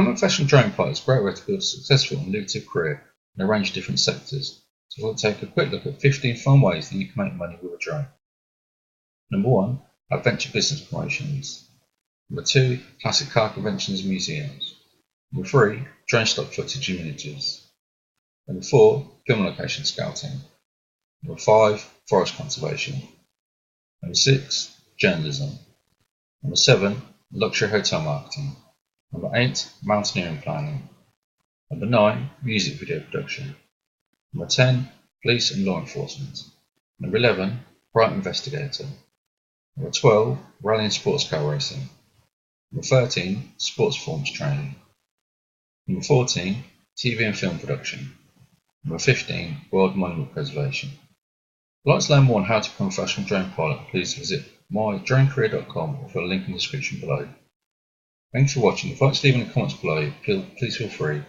Becoming a professional drone pilot is a great way to build a successful and lucrative career in a range of different sectors. So we'll take a quick look at 15 fun ways that you can make money with a drone. Number 1. Adventure business promotions. Number 2. Classic car conventions and museums. Number 3. Drone stock footage and images. Number 4. Film location scouting. Number 5. Forest conservation. Number 6. Journalism. Number 7. Luxury hotel marketing. Number 8. Mountaineering planning. Number 9. Music video production. Number 10. Police and law enforcement. Number 11. Private investigator. Number 12. Rally and sports car racing. Number 13. Sports forms training. Number 14. TV and film production. Number 15. World monument preservation. If you'd like to learn more on how to become a professional drone pilot, please visit mydronecareer.com or follow the link in the description below. Thanks for watching. If you'd like to leave any comments below, please feel free.